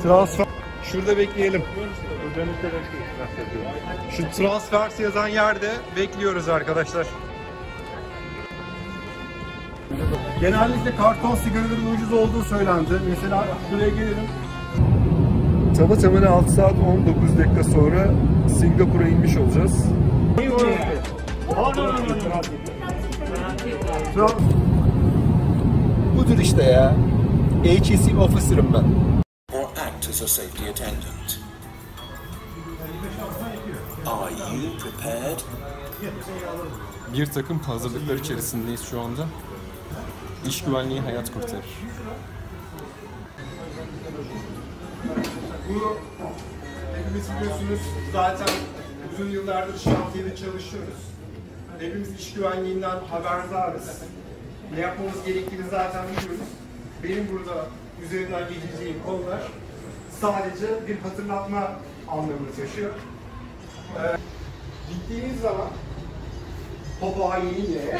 Transfer. Şurada bekleyelim. Şu transfers yazan yerde bekliyoruz arkadaşlar. Genellikle karton sigaraların ucuz olduğu söylendi. Mesela şuraya gelelim. Tamına 6 saat 19 dakika sonra Singapur'a inmiş olacağız. Budur işte ya. HSC officer'ım ben. Or act as a safety attendant. Are you prepared? Bir takım hazırlıklar içerisindeyiz şu anda. İş güvenliği hayat kurtarır. Bu hepimiz biliyorsunuz zaten uzun yıllardır şantiyede çalışıyoruz. Hepimiz iş güvenliğinden haberdarız. Ne yapmamız gerektiğini zaten biliyoruz. Benim burada üzerinden geçeceğim konular sadece bir hatırlatma anlamını taşıyor. Gittiğimiz zaman Papua Yeni Gine'ye.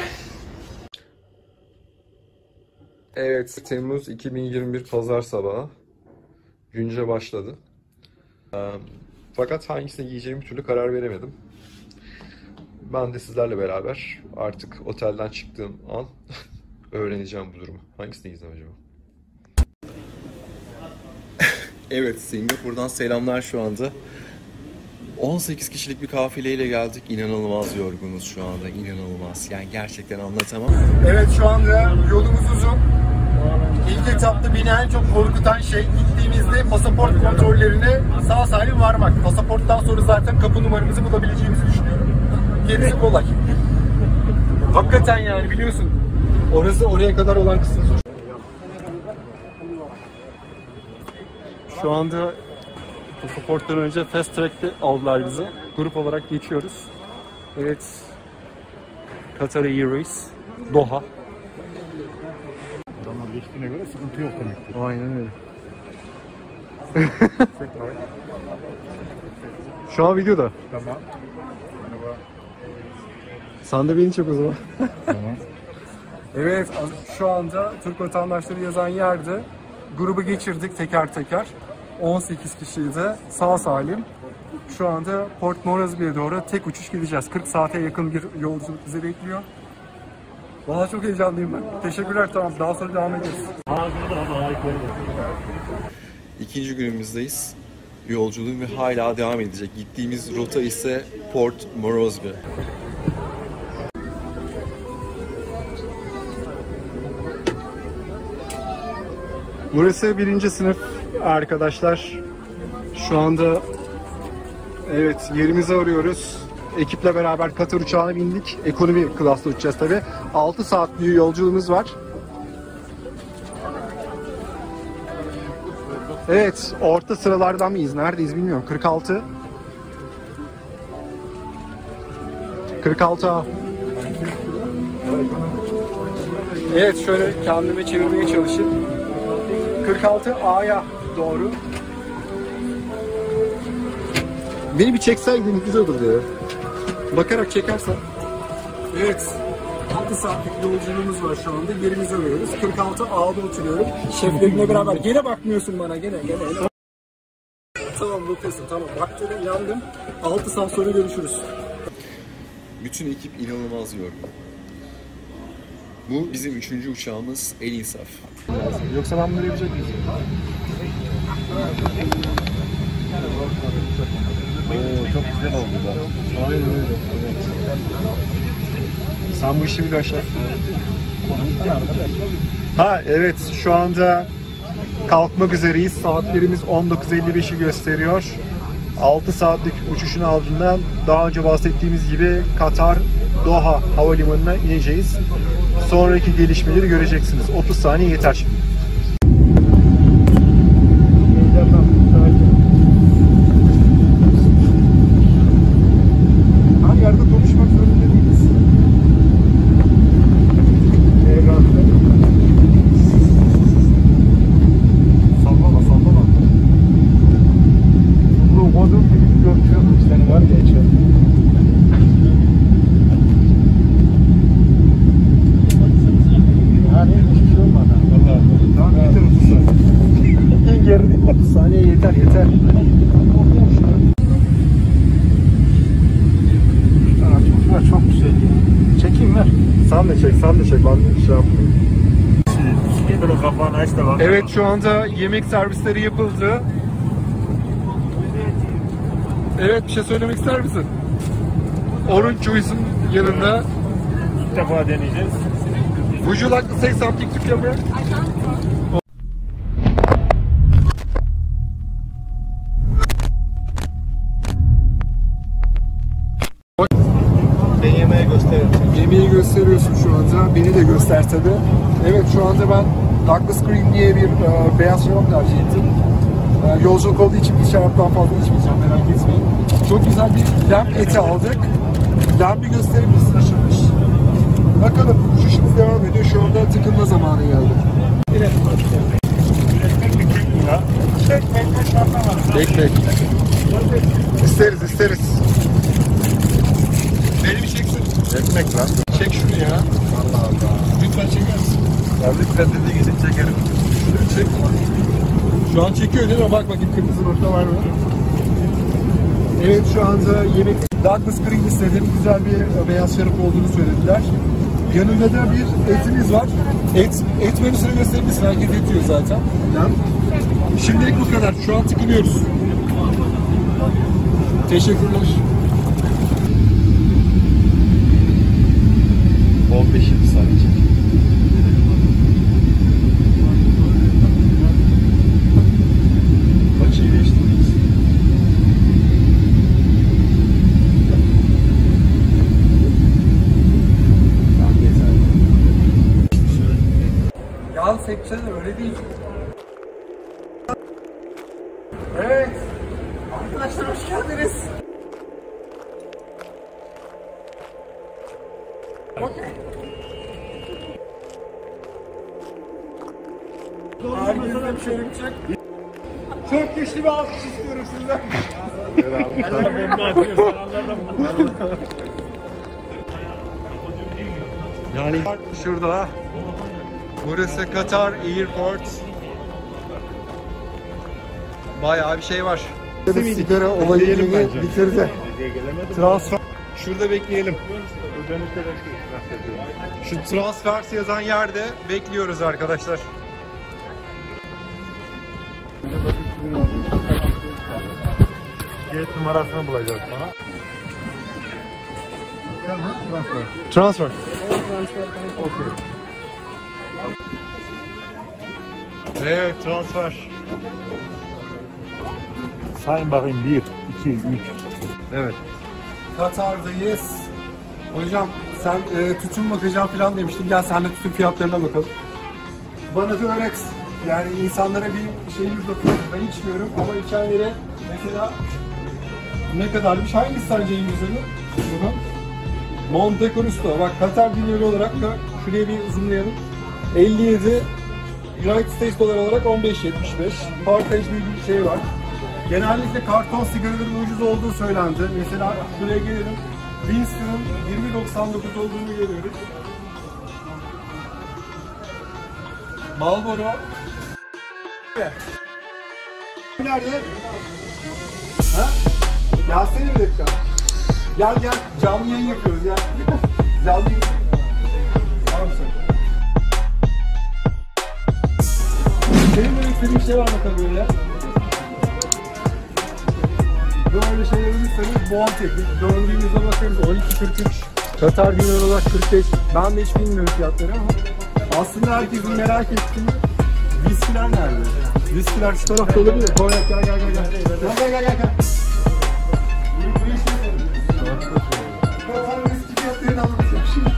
Evet, Temmuz 2021 Pazar sabahı. Günce başladı. Fakat hangisini giyeceğimi bir türlü karar veremedim. Ben de sizlerle beraber artık otelden çıktığım an öğreneceğim bu durumu. Hangisini giyeceğim acaba? Evet, Singapur'dan selamlar şu anda. 18 kişilik bir kafileyle geldik. İnanılmaz yorgunuz şu anda, inanılmaz. Yani gerçekten anlatamam. Evet, şu anda yolumuz uzun. İlk etapta beni en çok korkutan şey gittiğimizde pasaport kontrollerine sağ salim varmak. Pasaporttan sonra zaten kapı numaramızı bulabileceğimizi düşünüyorum. Gerisi kolay. Hakikaten yani biliyorsun. Orası oraya kadar olan kısım zor. Şu anda pasaporttan önce fast track'te aldılar bizi. Grup olarak geçiyoruz. Evet. Qatar Airport, Doha. Adamlar geçtiğine göre sıkıntı yok demektir. Aynen öyle. Şu an videoda. Tamam. Merhaba. Sen de beni çek o zaman. Tamam. Evet, şu anda Türk vatandaşları yazan yerde grubu geçirdik teker teker. 18 kişiydi. Sağ salim. Şu anda Port Moresby'ye doğru tek uçuş gideceğiz. 40 saate yakın bir yolculuk bizi bekliyor. Vallahi çok heyecanlıyım ben. Teşekkürler, tamam. Daha sonra devam edeceğiz. İkinci günümüzdeyiz. Yolculuğum ve hala devam edecek. Gittiğimiz rota ise Port Moresby. Burası 1. sınıf arkadaşlar. Şu anda evet yerimizi arıyoruz. Ekiple beraber Katar uçağına bindik. Ekonomi klasla uçacağız tabi. 6 saat bir yolculuğumuz var. Evet, orta sıralardan mıyız? Neredeyiz bilmiyorum. 46. 46A. Evet, şöyle kendime çevirmeye çalışayım. 46A'ya doğru. Beni bir çekseydin güzel olurdu ya. Bakarak çekersen. Evet. 6 saatlik yolculuğumuz var şu anda. Yerimizi arıyoruz. 46A'da oturuyorum. Şeflerimle beraber. Gene bakmıyorsun bana. Gene. Tamam, bakıyorsun. Tamam. Baktım, yandım. 6 saat sonra görüşürüz. Bütün ekip inanılmaz yorgun. Bu bizim 3. uçağımız, en insaf. Yoksa ben bunu yapacak mıyım? Çok güzel oldu da. Aynen öyle. Sen bu işi biliyorsun. Ha evet, şu anda kalkmak üzereyiz. Saatlerimiz 19.55'i gösteriyor. 6 saatlik uçuşun ardından daha önce bahsettiğimiz gibi Qatar Doha havalimanına ineceğiz. Sonraki gelişmeleri göreceksiniz. 30 saniye yeter şimdi. Her yerde konuşmak zorunda değiliz. Sallama. Bu modum gibi görüşüyorum. Senin var ya içeri. Yani hiç şey olmadı. Vallahi. yeter yeter. Şurası çok güzel. Çekeyim ver. Sen de çek, sen de çek. Ben şey yapmayayım. Evet, şu anda yemek servisleri yapıldı. Evet, bir şey söylemek ister misin? Orange Juice'un yanında. İlk defa deneyeceğiz. Would you like to say something to camera? Ben yemeği gösteriyorum. Yemeği gösteriyorsun şu anda. Beni de göster tabi. Evet, şu anda ben Douglas Cream diye bir beyaz şarap tercih ettim. Yolculuk olduğu için bir şaraptan fazla içmeyeceğim, merak etmeyin. Çok güzel bir lamb eti aldık. Lamb'i gösterimiz açılmış. Bakalım, uçuşumuz devam ediyor. Şu anda tıkınma zamanı geldi. Bekle. İsteriz, isteriz. Beni bir çeksin. Ekmek lan. Çek şunu ya. Allah Allah. Lütfen çeker misin? Ya lütfen dediği için çekerim. Şunu çek. Şu an çekiyor değil mi? Bak bakayım, kırmızı nokta var mı? Evet, şu anda yemek Douglas Cream istedim. Güzel bir beyaz şarap olduğunu söylediler. Yanında da bir etimiz var. Et menüsünü gösterir misin? Herkes et diyor zaten. Şimdilik bu kadar. Şu an tıkınıyoruz. Teşekkürler. 15 yıl sadece. Açıyı değiştirdik. Yan seçeceğiz, öyle değil. Evet. Arkadaşlar hoş geldiniz. Herkese bir şöyle bir çek. Çok güçlü bir alkış istiyorum sizden. Yani şurada. Burası Qatar Airport. Bayağı bir şey var. Sigara olayını bitirdi. Transfer. Şurada bekleyelim. Şu transfers yazan yerde bekliyoruz arkadaşlar. Gate numarasını bulacağız bana. Transfer. Okey. Evet, transfer. Sayın bakayım 1, 2, 3. Evet. Katar'dayız. Hocam sen tütün bakacağım falan demiştin. Gel sen de tütün fiyatlarına bakalım. Bana da öğret. Yani insanlara bir şeyimiz bakıyor. Ben içmiyorum ama içenlere mesela ne kadarmış? Hangisi sence en güzeli? Bunun. Monte Cristo. Bak, Katar dinleri olarak da şuraya bir zoomlayalım. 57 United States dolar olarak 15.75. Partaj bir şey var. Genellikle karton sigaraların ucuz olduğu söylendi. Mesela şuraya gelelim. Winston'ın 20.99 olduğunu görüyoruz. Marlboro. Nerede? Ha? Gelsene bir dakika. Gel gel. Canlı yayın yapıyoruz ya. Canlı yayın. Tamam mısın? Senin böyle istediğin bir şey var mı tabii böyle? Böyle şeyler bilirseniz boğan teknik. Döndüğümüzde bakarız 12.43. Katar dinar olarak 45. Ben de hiç bilmiyorum fiyatları ama aslında herkesin merak ettiği viskiler nerede? Viskiler şu tarafta olabilir. Koyak gel gel gel gel. Gel. Katar viski fiyatlarını anlatacağım şimdi.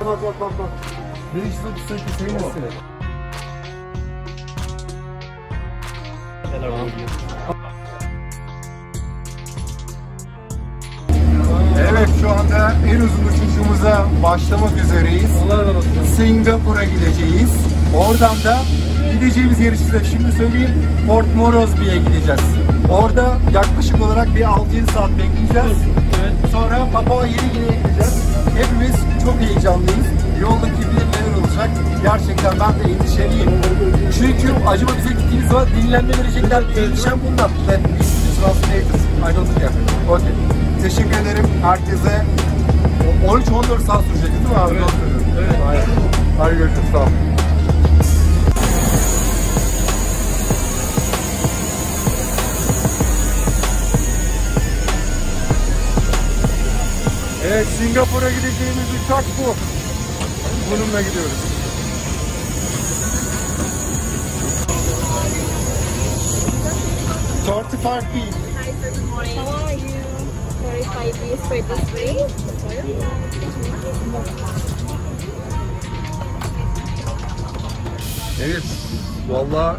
Bak. 538 seninesi. Evet, şu anda en uzun uçuşumuza başlamak üzereyiz. Singapur'a gideceğiz. Oradan da gideceğimiz yeri size şimdi söyleyeyim. Port Moresby'ye gideceğiz. Orada yaklaşık olarak bir 6-7 saat bekleyeceğiz. Sonra Papua Yeni Gine'ye gideceğiz. Hepimiz çok heyecanlıyız. Yoldaki biletler Gerçekten ben de endişeliyim. Çünkü acaba bize gittiğimiz zaman dinlenme verecekler. Endişem bundan. I don't care. Okay. Teşekkür ederim herkese. 13-14 saat sürecek değil mi abi? Evet. Aynen. Hadi görüşürüz. Sağ ol. Evet, Singapur'a gideceğimiz uçak bu. Bununla gidiyoruz. Hi, good morning. How are you? 45 days straight this way. Evet, vallahi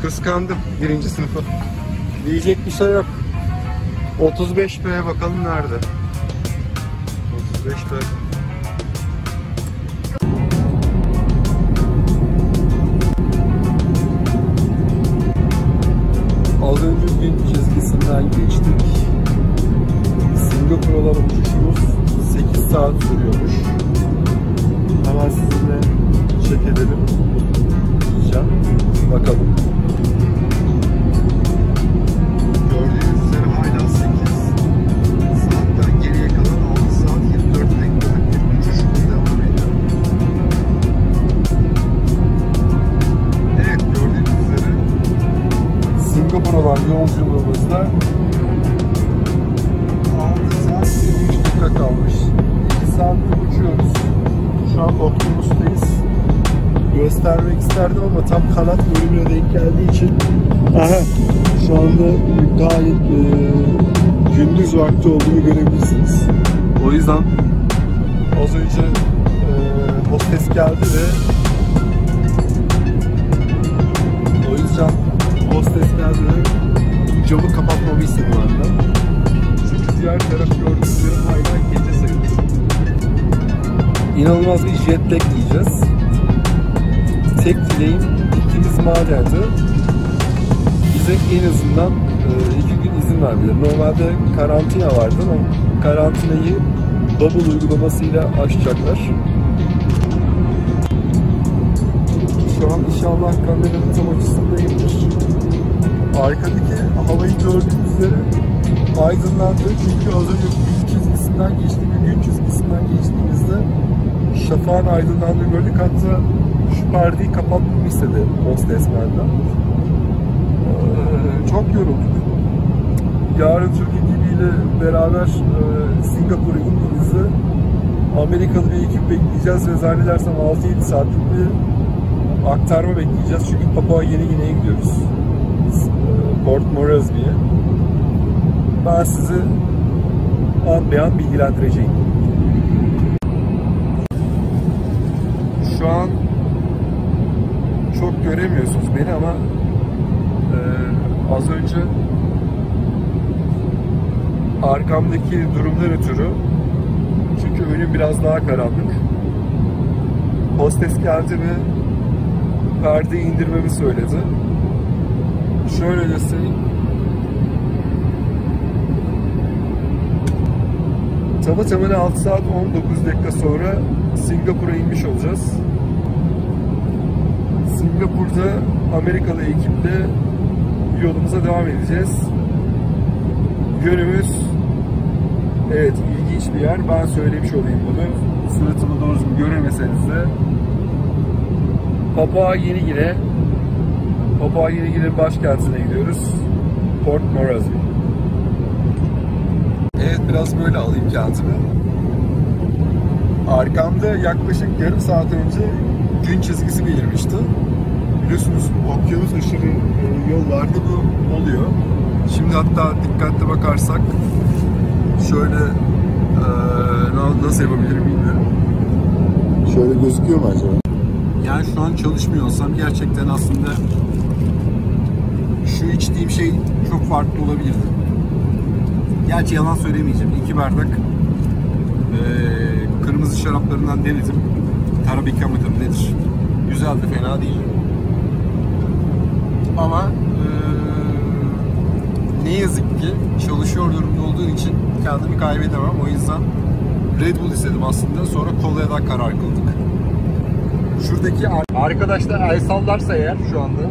kıskandım birinci sınıfı. Diyecek bir şey yok. 35B'ye bakalım nerede? 35B. Az önce gün çizgisinden geçtik. Singapur'a olan uçuşumuz 8 saat sürüyormuş. Hemen sizinle check edelim diyeceğim. Bakalım. Gördüğünüz üzere hala 8 saatten geriye kalan 6 saat 24 dakikalık bir uçuşumuz devam ediyor. Evet, gördüğünüz üzere Singapur olan yolculuğumuzda 6 saat 23 dakika kalmış. 2 saattir uçuyoruz. Şu an okyanustayız. Göstermek isterdim ama tam kanat bölümüne denk geldiği için şu anda gayet gündüz vakti olduğunu görebilirsiniz. O yüzden az önce hostes geldi ve camı kapatmamı istedi benden. Çünkü diğer taraf gördüğünüz üzere hala gece sayılır. İnanılmaz bir jet lag yiyeceğiz. Tek dileğim gittiğimiz madende bize en azından 2 gün izin verdiler. Normalde karantina vardı ama karantinayı bubble uygulamasıyla aşacaklar. Şu an inşallah kameranın tam açısındayımdır. Arkadaki havayı gördüğünüz üzere aydınlandı. Çünkü az önce gün çizgisinden geçtiğimizde şafağın aydınlandığını gördük. Hatta şu perdeyi kapatmamı istedi hostes benden. Çok yorulduk. Yarın Türk ekibiyle beraber Singapur'a indiğimizde Amerikalı bir ekip bekleyeceğiz ve zannedersem 6-7 saatlik bir aktarma bekleyeceğiz. Çünkü Papua Yeni Gine'ye gidiyoruz. Port Moresby'ye. Ben sizi an be an bilgilendireceğim. Şu an çok göremiyorsunuz beni ama az önce arkamdaki durumdan ötürü, çünkü önüm biraz daha karanlık, hostes geldi ve perdeyi indirmemi söyledi. Şöyle göstereyim. Tamına 6 saat 19 dakika sonra Singapur'a inmiş olacağız. Singapur'da Amerikalı ekiple yolumuza devam edeceğiz. Yönümüz, evet, ilginç bir yer. Ben söylemiş olayım bunu. Suratımı doğru düzgün göremeseniz de Papua Yeni Gine, Papua Yeni Gine'nin başkentine gidiyoruz. Port Moresby. Evet, biraz böyle alayım kendimi. Arkamda yaklaşık yarım saat önce gün çizgisi belirmişti. Biliyorsunuz okyanus aşırı yollarda bu oluyor. Şimdi hatta dikkatli bakarsak şöyle nasıl yapabilirim bilmiyorum. Şöyle gözüküyor mu acaba? Yani şu an çalışmıyor olsam gerçekten aslında şu içtiğim şey çok farklı olabilirdi. Gerçi yalan söylemeyeceğim. 2 bardak kırmızı şaraplarından denedim. Tarabika mıdır nedir? Güzeldi, fena değil. Ama ne yazık ki çalışıyor durumda olduğum için kendimi kaybedemem. O yüzden Red Bull istedim aslında. Sonra kolaya da karar kıldık. Şuradaki arkadaşlar el sallarsa eğer şu anda.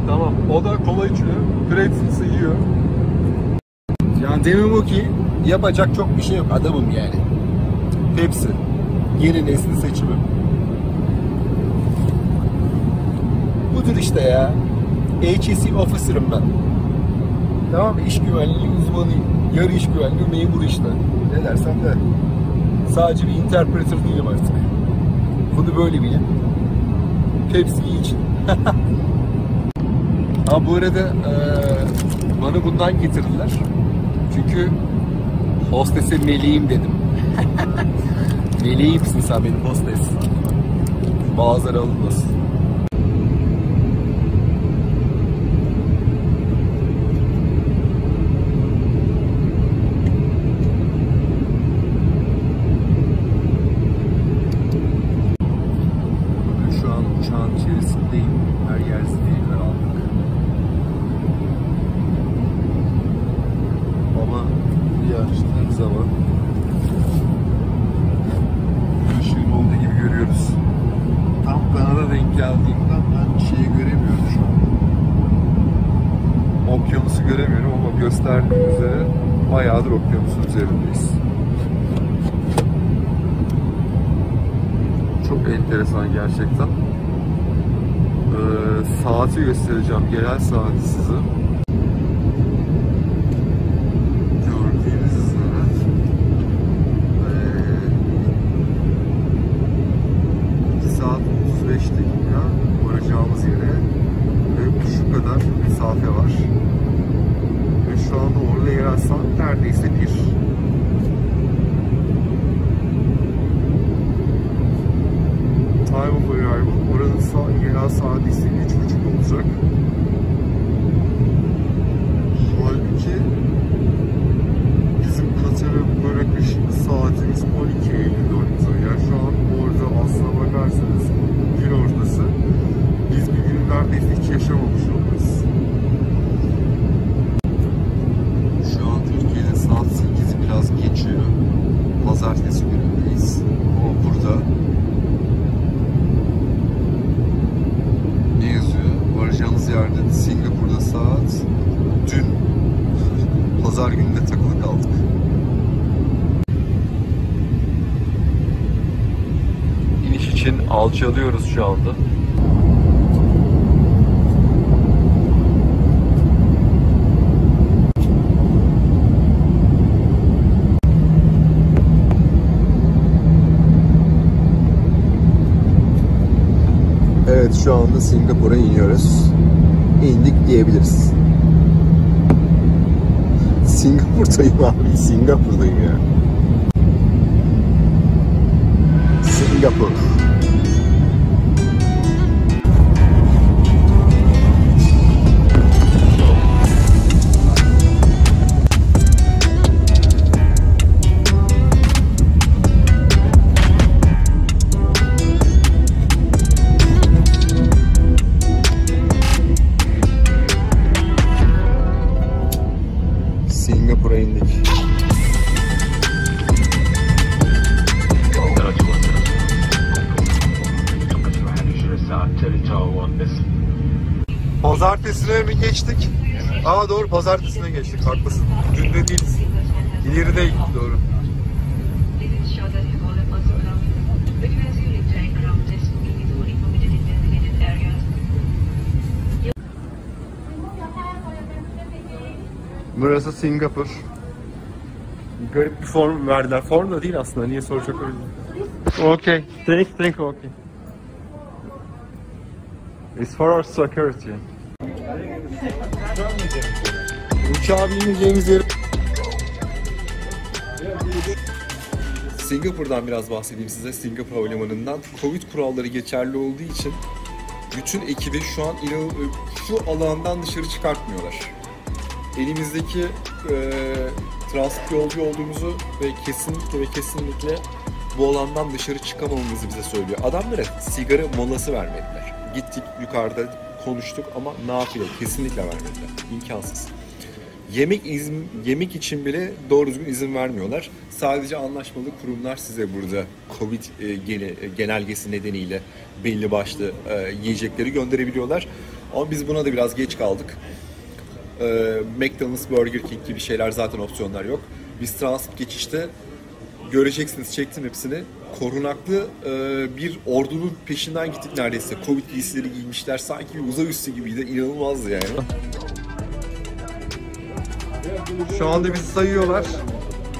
Tamam. O da kola içiyor. Pretzels'ı yiyor. Yani demem o ki yapacak çok bir şey yok. Adamım yani. Pepsi. Yeni nesil seçimi. Budur işte ya. HSE officer'ım ben. Tamam mı? İş güvenliği uzmanıyım. Yarı iş güvenliği memuru işte. Ne dersen de. Sadece bir interpreter değilim artık. Bunu böyle bilin. Pepsi'yi için. Ha bu arada bana bundan getirdiler. Çünkü hostese meleğim dedim. Meleğimsin sen benim hostes. Bazıları alınmasın. Şu an uçağın içerisindeyim. Her yer zileyler aldık. Ama bir açtığım zaman ışığın olduğu gibi görüyoruz. Tam kanada denk geldiğimden ben şeyi göremiyorum şu an. Okyanusu göremiyorum ama gösterdiğim üzere bayağıdır okyanusun üzerindeyiz. Çok enteresan gerçekten. Saati göstereceğim, genel saati size. Gördüğünüz üzere 2 saat 35 dakika varacağımız yere ve şu kadar mesafe var. Ve şu anda orada yerel saat neredeyse 1. Time of arrival, oranın yerel saati ise 3.30 olacak. Halbuki bizim Qatar'a bırakış saatimiz 12.54. Yani şu an orada aslına bakarsanız gün ortası. Biz bir gün neredeyse hiç yaşamamış oluruz. Şu an Türkiye'de saat 8'i biraz geçiyor. Pazartesi günündeyiz. Ama burada ne yazıyor? Varacağımız yerde Singapur'da saat dün pazar gününde takılı kaldık. İniş için alçalıyoruz şu anda. Evet, şu anda Singapur'a iniyoruz. İndik diyebiliriz. Singapur'dayım abi, Singapur'dayım ya. Singapur. Singapur'a indik. Pazartesine mi geçtik? Aa doğru, pazartesine geçtik. Haklısın. Dün de değiliz. İlerideydik doğru. Burası Singapur. Garip bir form verdiler. Form da değil aslında. Niye soracak öyle? Okay. Thank okay. It's for our security. Uçağa bineceğimiz yer. Singapur'dan biraz bahsedeyim size. Singapur Havalimanı'ndan. Covid kuralları geçerli olduğu için bütün ekibi şu an şu alandan dışarı çıkartmıyorlar. Elimizdeki transit yolcu olduğumuzu ve kesinlikle bu alandan dışarı çıkamamamızı bize söylüyor. Adamlara sigara molası vermediler. Gittik yukarıda konuştuk ama nafile, kesinlikle vermediler. İmkansız. Yemek için bile doğru düzgün izin vermiyorlar. Sadece anlaşmalı kurumlar size burada Covid genelgesi nedeniyle belli başlı yiyecekleri gönderebiliyorlar. Ama biz buna da biraz geç kaldık. McDonald's, Burger King gibi şeyler zaten opsiyonlar yok. Biz transit geçişte göreceksiniz, çektim hepsini. Korunaklı bir ordunun peşinden gittik neredeyse. Covid giysileri giymişler, sanki bir uzay üssü gibiydi. İnanılmazdı yani. Şu anda bizi sayıyorlar.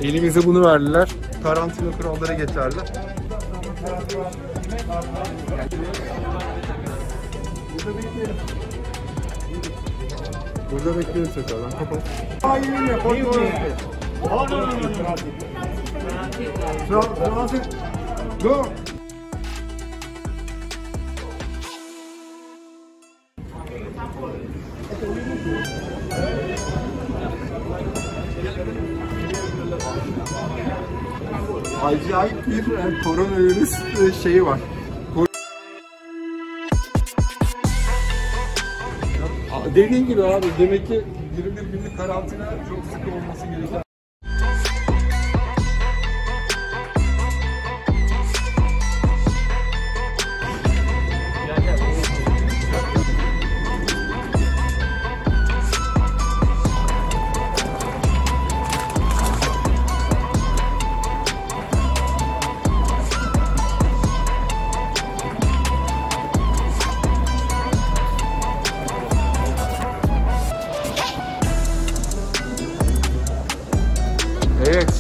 Elimize bunu verdiler. Karantina kuralları geçerli. Burada bekliyoruz tekrardan. Kapat. Transit. Go. Acayip bir koronavirüs şeyi var. Dediğin gibi abi, demek ki 21 günlük karantina çok sık olması gerekiyor. Evet,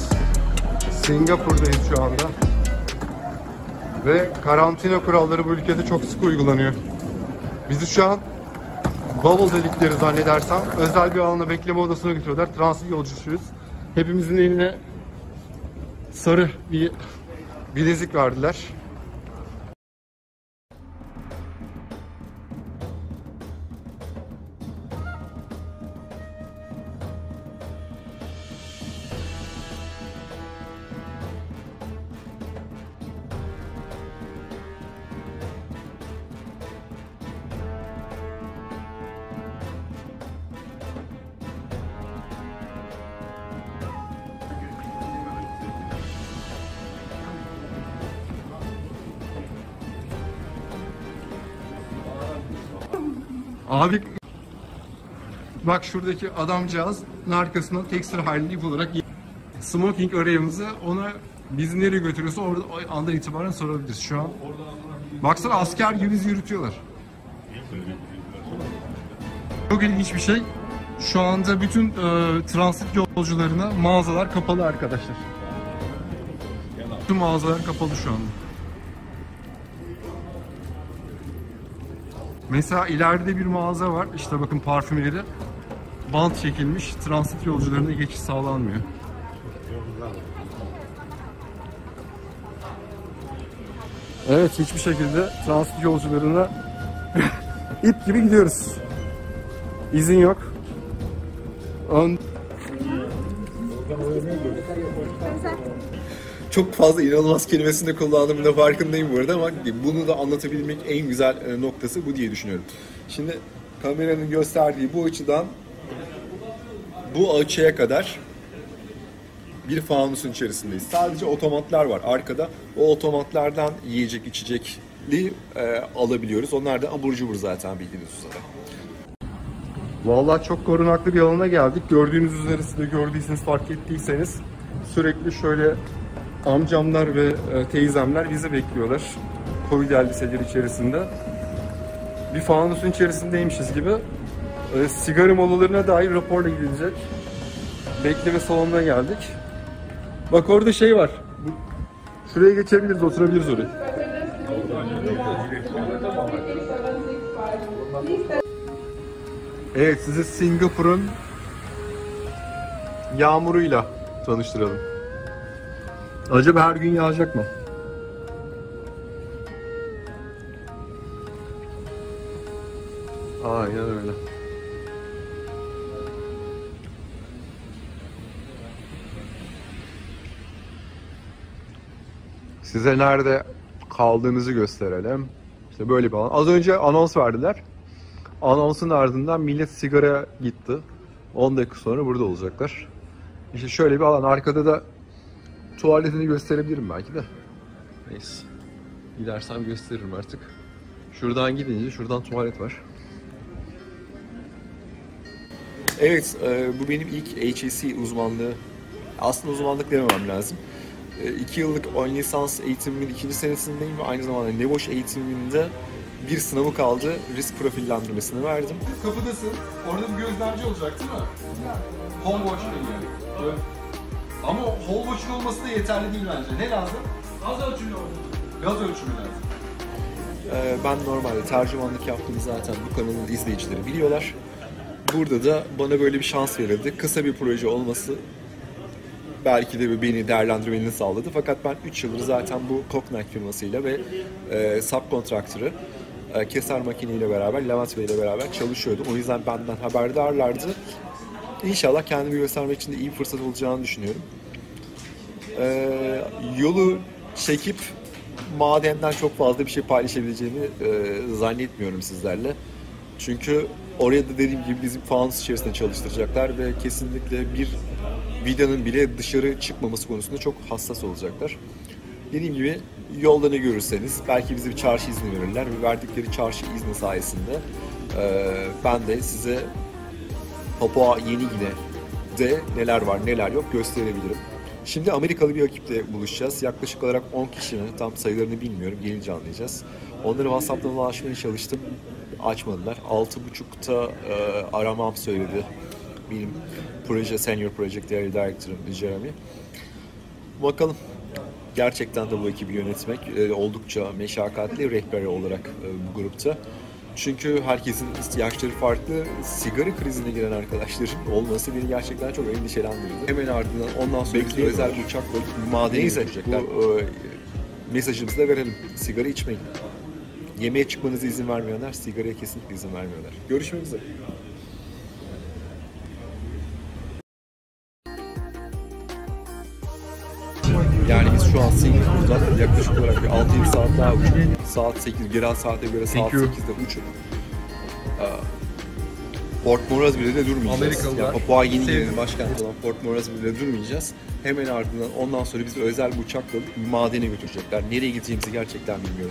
Singapur'dayız şu anda ve karantina kuralları bu ülkede çok sık uygulanıyor. Bizi şu an bubble delikleri zannedersem özel bir alana bekleme odasına götürüyorlar. Transit yolcusuyuz. Hepimizin eline sarı bir bilezik verdiler. Abi bak, şuradaki adamcağızın arkasından tek sıra halini bularak smoking arayımızı ona bizi nereye götürüyorsa orada o andan itibaren sorabiliriz. Şu an baksana, asker gibi bizi yürütüyorlar. Çok ilginç bir şey. Şu anda bütün transit yolcularına mağazalar kapalı arkadaşlar. Bütün mağazalar kapalı şu anda. Mesela ileride bir mağaza var. İşte bakın, parfümeri. Bant çekilmiş. Transit yolcularına geçiş sağlanmıyor. Evet, hiçbir şekilde transit yolcularına ip gibi gidiyoruz. İzin yok. Çok fazla inanılmaz kelimesini de kullandığımın da farkındayım bu arada, ama bunu da anlatabilmek en güzel noktası bu diye düşünüyorum. Şimdi kameranın gösterdiği bu açıdan bu açıya kadar bir fanusun içerisindeyiz. Sadece otomatlar var arkada. O otomatlardan yiyecek içecekli alabiliyoruz. Onlar da abur cubur zaten, bildiğiniz üzere. Vallahi çok korunaklı bir alana geldik. Gördüğünüz üzere, siz de gördüyseniz, fark ettiyseniz sürekli şöyle amcamlar ve teyzemler bizi bekliyorlar. Covid elbiseleri içerisinde. Bir fanusun içerisindeymişiz gibi. Sigara molalarına dair raporla gidilecek. Bekleme salonuna geldik. Bak, orada şey var. Şuraya geçebiliriz, oturabiliriz oraya. Evet, sizi Singapur'un yağmuruyla tanıştıralım. Acaba her gün yağacak mı? Aynen öyle. Size nerede kaldığınızı gösterelim. İşte böyle bir alan. Az önce anons verdiler. Anonsun ardından millet sigara gitti. 10 dakika sonra burada olacaklar. İşte şöyle bir alan. Arkada da tuvaletini gösterebilirim belki de. Neyse. Gidersem gösteririm artık. Şuradan gidince şuradan tuvalet var. Evet, bu benim ilk HSC uzmanlığı. Aslında uzmanlık dememem lazım. 2 yıllık ön lisans eğitimimin 2. senesindeyim ve aynı zamanda NEBOŞ eğitiminde bir sınavı kaldı. Risk profillendirmesini verdim. Kapıdasın. Orada bir gözlemci olacak değil mi? Home watch geliyor. Ama home watch'un olması da yeterli değil bence. Ne lazım? Gaz ölçümü lazım. Gaz ölçümü lazım. Ben normalde tercümanlık yaptığımı zaten bu kanalın izleyicileri biliyorlar. Burada da bana böyle bir şans verildi. Kısa bir proje olması belki de beni değerlendirmeni sağladı. Fakat ben 3 yıldır zaten bu Koch Knight firmasıyla ve subkontraktörü Keser Makina'yla beraber, Levent Bey'le beraber çalışıyordum. O yüzden benden haberdarlardı. İnşallah kendimi göstermek için de iyi bir fırsat olacağını düşünüyorum. Yolu çekip madenden çok fazla bir şey paylaşabileceğimi zannetmiyorum sizlerle. Çünkü oraya da dediğim gibi bizim fanus içerisinde çalıştıracaklar ve kesinlikle bir vidanın bile dışarı çıkmaması konusunda çok hassas olacaklar. Dediğim gibi yolda ne görürseniz belki bize bir çarşı izni verirler ve verdikleri çarşı izni sayesinde ben de size Papua Yeni Gine'de neler var neler yok gösterebilirim. Şimdi Amerikalı bir ekiple buluşacağız. Yaklaşık olarak 10 kişinin, tam sayılarını bilmiyorum, gelince anlayacağız. Onları WhatsApp'tan ulaşmaya çalıştım. Açmadılar. 6.30'da aramam söyledi benim Senior Project Direktörüm Jeremy'e. Bakalım. Gerçekten de bu ekibi yönetmek oldukça meşakkatli, rehber olarak bu grupta. Çünkü herkesin ihtiyaçları farklı. Sigara krizine giren arkadaşların olması beni gerçekten çok endişelendirdi. Hemen ardından ondan sonra özel bir uçakla madene götürecekler. Bu mesajımızı da verelim. Sigara içmeyin. Yemeğe çıkmanıza izin vermiyorlar, sigaraya kesinlikle izin vermiyorlar. Görüşmek üzere. Yani biz şu an Singapur'dan yaklaşık olarak bir 6-7 saat daha uçup, saat 8, yerel saate göre saat 8'de uçup Port Moresby'de de durmayacağız. Yani Papua Yeni Gine'nin başkenti olan Port Moresby'de durmayacağız. Hemen ardından ondan sonra bizi özel bir uçakla madene götürecekler. Nereye gideceğimizi gerçekten bilmiyoruz.